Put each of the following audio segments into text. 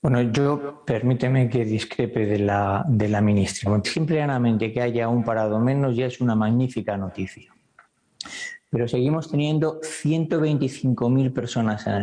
Bueno, yo permíteme que discrepe de la ministra. Bueno, simplemente que haya un parado menos ya es una magnífica noticia. Pero seguimos teniendo 125.000 personas en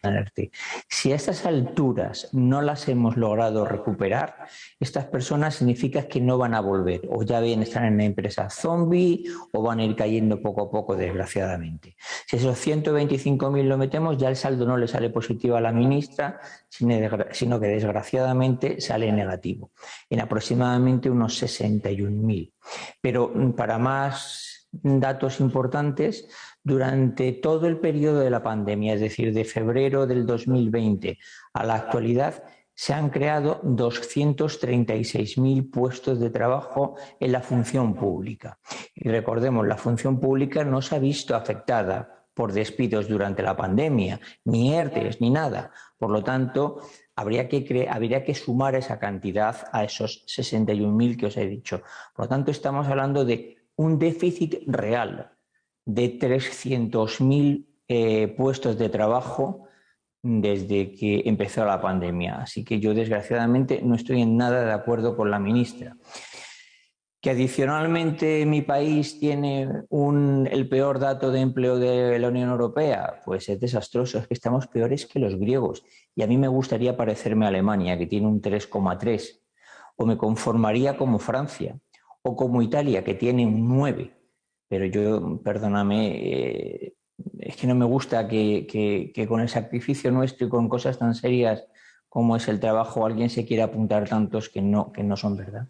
ERTE. Si a estas alturas no las hemos logrado recuperar, estas personas significa que no van a volver, o ya bien están en una empresa zombie, o van a ir cayendo poco a poco, desgraciadamente. Si esos 125.000 lo metemos, ya el saldo no le sale positivo a la ministra, sino que desgraciadamente sale negativo, en aproximadamente unos 61.000. Pero para más datos importantes, durante todo el periodo de la pandemia, es decir, de febrero del 2020 a la actualidad, se han creado 236.000 puestos de trabajo en la función pública. Y recordemos, la función pública no se ha visto afectada por despidos durante la pandemia, ni ERTEs, ni nada. Por lo tanto, habría que sumar esa cantidad a esos 61.000 que os he dicho. Por lo tanto, estamos hablando de un déficit real de 300.000 puestos de trabajo desde que empezó la pandemia. Así que yo, desgraciadamente, no estoy en nada de acuerdo con la ministra. Que adicionalmente mi país tiene el peor dato de empleo de la Unión Europea, pues es desastroso, es que estamos peores que los griegos. Y a mí me gustaría parecerme a Alemania, que tiene un 3,3, o me conformaría como Francia, o como Italia, que tiene un 9. Pero yo, perdóname, es que no me gusta que con el sacrificio nuestro y con cosas tan serias como es el trabajo alguien se quiera apuntar tantos que no son verdad.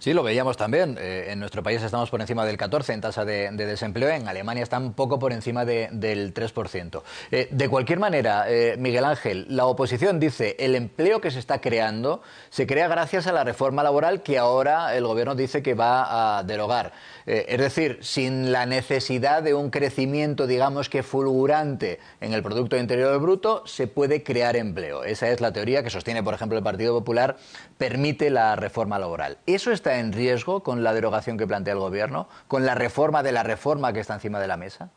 Sí, lo veíamos también. En nuestro país estamos por encima del 14% en tasa de desempleo. En Alemania está un poco por encima del 3%. De cualquier manera, Miguel Ángel, la oposición dice el empleo que se está creando se crea gracias a la reforma laboral que ahora el gobierno dice que va a derogar. Es decir, sin la necesidad de un crecimiento, digamos que fulgurante en el Producto Interior Bruto, se puede crear empleo. Esa es la teoría que sostiene, por ejemplo, el Partido Popular, permite la reforma laboral. ¿Eso está en riesgo con la derogación que plantea el gobierno? ¿Con la reforma de la reforma que está encima de la mesa?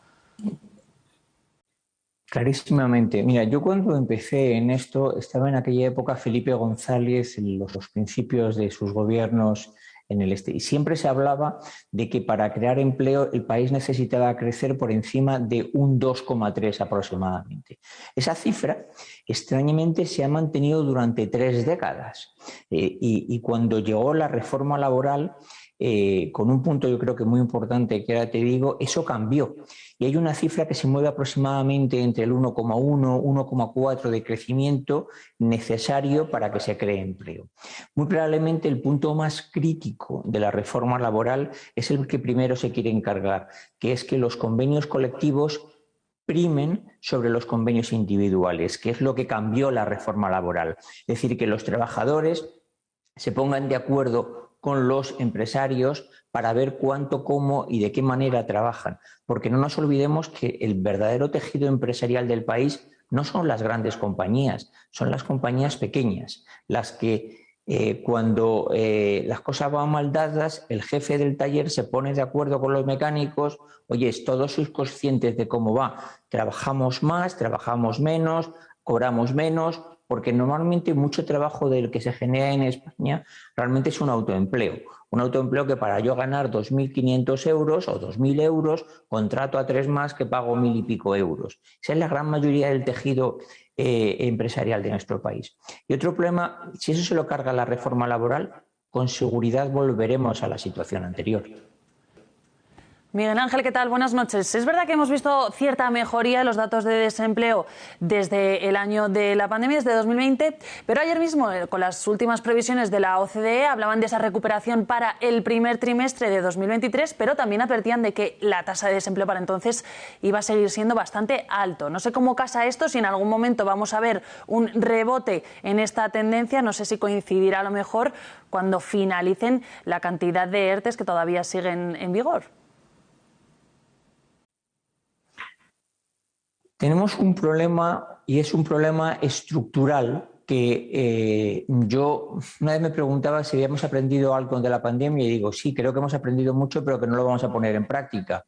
Clarísimamente. Mira, yo cuando empecé en esto, estaba en aquella época Felipe González, en los principios de sus gobiernos en el este, y siempre se hablaba de que para crear empleo el país necesitaba crecer por encima de un 2,3 aproximadamente. Esa cifra, extrañamente, se ha mantenido durante 3 décadas. Y cuando llegó la reforma laboral, con un punto yo creo que muy importante que ahora te digo, eso cambió. Y hay una cifra que se mueve aproximadamente entre el 1,1 y 1,4 de crecimiento necesario para que se cree empleo. Muy probablemente el punto más crítico de la reforma laboral es el que primero se quiere encargar, que es que los convenios colectivos primen sobre los convenios individuales, que es lo que cambió la reforma laboral. Es decir, que los trabajadores se pongan de acuerdo con los empresarios para ver cuánto, cómo y de qué manera trabajan. Porque no nos olvidemos que el verdadero tejido empresarial del país no son las grandes compañías, son las compañías pequeñas, las que cuando las cosas van mal dadas, el jefe del taller se pone de acuerdo con los mecánicos, oye, todos sois conscientes de cómo va, trabajamos más, trabajamos menos, cobramos menos, porque normalmente mucho trabajo del que se genera en España realmente es un autoempleo que para yo ganar 2.500 euros o 2.000 euros, contrato a 3 más que pago 1.000 y pico euros. Esa es la gran mayoría del tejido empresarial de nuestro país. Y otro problema, si eso se lo carga la reforma laboral, con seguridad volveremos a la situación anterior. Miguel Ángel, ¿qué tal? Buenas noches. Es verdad que hemos visto cierta mejoría en los datos de desempleo desde el año de la pandemia, desde 2020, pero ayer mismo, con las últimas previsiones de la OCDE, hablaban de esa recuperación para el primer trimestre de 2023, pero también advertían de que la tasa de desempleo para entonces iba a seguir siendo bastante alto. No sé cómo casa esto, si en algún momento vamos a ver un rebote en esta tendencia, no sé si coincidirá a lo mejor cuando finalicen la cantidad de ERTEs que todavía siguen en vigor. Tenemos un problema y es un problema estructural que yo una vez me preguntaba si habíamos aprendido algo de la pandemia y digo, sí, creo que hemos aprendido mucho, pero que no lo vamos a poner en práctica.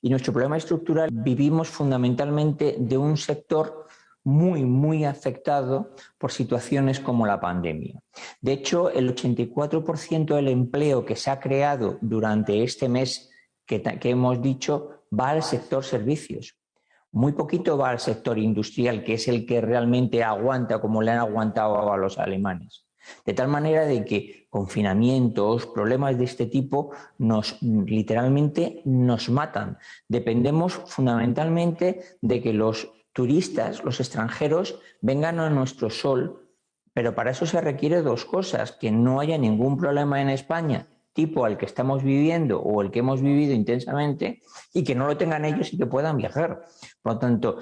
Y nuestro problema estructural, vivimos fundamentalmente de un sector muy afectado por situaciones como la pandemia. De hecho, el 84% del empleo que se ha creado durante este mes que hemos dicho va al sector servicios. Muy poquito va al sector industrial, que es el que realmente aguanta como le han aguantado a los alemanes. De tal manera de que confinamientos, problemas de este tipo literalmente nos matan. Dependemos fundamentalmente de que los turistas, los extranjeros, vengan a nuestro sol, pero para eso se requiere dos cosas: que no haya ningún problema en España tipo al que estamos viviendo o el que hemos vivido intensamente, y que no lo tengan ellos y que puedan viajar. Por lo tanto,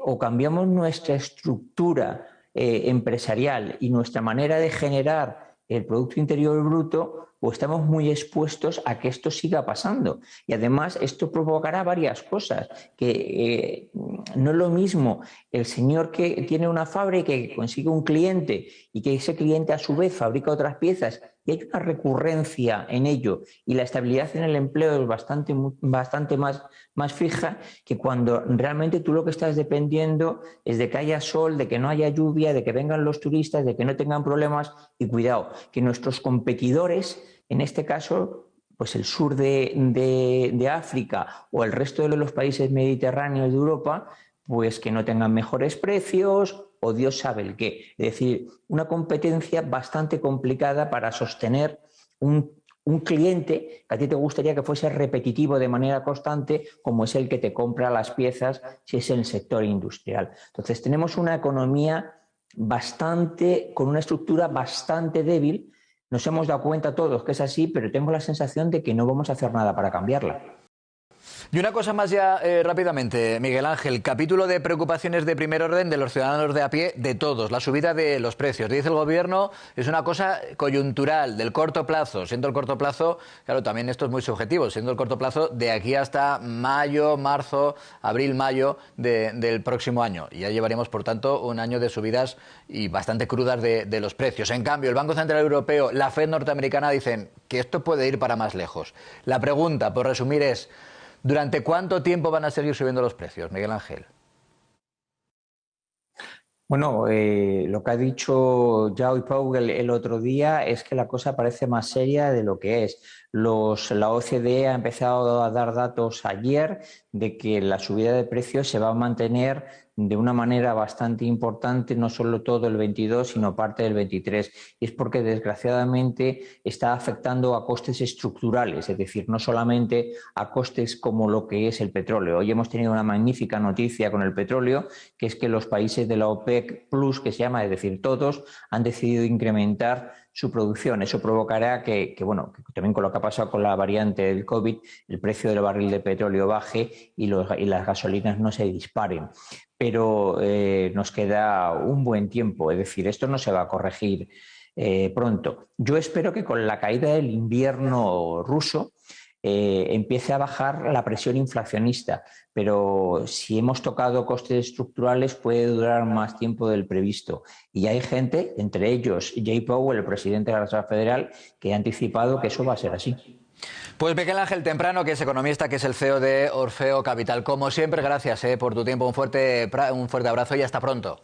o cambiamos nuestra estructura empresarial y nuestra manera de generar el Producto Interior Bruto, o estamos muy expuestos a que esto siga pasando. Y además esto provocará varias cosas, que no es lo mismo el señor que tiene una fábrica y que consigue un cliente y que ese cliente a su vez fabrica otras piezas, y hay una recurrencia en ello, y la estabilidad en el empleo es bastante más fija, que cuando realmente tú lo que estás dependiendo es de que haya sol, de que no haya lluvia, de que vengan los turistas, de que no tengan problemas. Y cuidado, que nuestros competidores, en este caso, pues el sur de África o el resto de los países mediterráneos de Europa, pues que no tengan mejores precios o Dios sabe el qué. Es decir, una competencia bastante complicada para sostener un cliente que a ti te gustaría que fuese repetitivo de manera constante, como es el que te compra las piezas si es en el sector industrial. Entonces tenemos una economía con una estructura bastante débil. Nos hemos dado cuenta todos que es así, pero tengo la sensación de que no vamos a hacer nada para cambiarla. Y una cosa más ya rápidamente, Miguel Ángel, capítulo de preocupaciones de primer orden de los ciudadanos de a pie, de todos, la subida de los precios. Dice el gobierno, es una cosa coyuntural, del corto plazo, siendo el corto plazo, claro, también esto es muy subjetivo, siendo el corto plazo de aquí hasta mayo, marzo, abril, mayo del próximo año. Y ya llevaremos, por tanto, un año de subidas y bastante crudas de los precios. En cambio, el Banco Central Europeo, la Fed norteamericana dicen que esto puede ir para más lejos. La pregunta, por resumir, es: ¿durante cuánto tiempo van a seguir subiendo los precios, Miguel Ángel? Bueno, lo que ha dicho Jerome Powell el otro día es que la cosa parece más seria de lo que es. La OCDE ha empezado a dar datos ayer de que la subida de precios se va a mantener de una manera bastante importante, no solo todo el 22, sino parte del 23. Y es porque, desgraciadamente, está afectando a costes estructurales, es decir, no solamente a costes como lo que es el petróleo. Hoy hemos tenido una magnífica noticia con el petróleo, que es que los países de la OPEC Plus, que se llama, es decir, todos, han decidido incrementar su producción. Eso provocará que también con lo que ha pasado con la variante del COVID, el precio del barril de petróleo baje y las gasolinas no se disparen. Pero nos queda un buen tiempo, es decir, esto no se va a corregir pronto. Yo espero que con la caída del invierno ruso empiece a bajar la presión inflacionista, pero si hemos tocado costes estructurales puede durar más tiempo del previsto. Y hay gente, entre ellos Jay Powell, el presidente de la Reserva Federal, que ha anticipado que eso va a ser así. Pues Miguel Ángel Temprano, que es economista, que es el CEO de Orfeo Capital. Como siempre, gracias por tu tiempo, un fuerte abrazo y hasta pronto.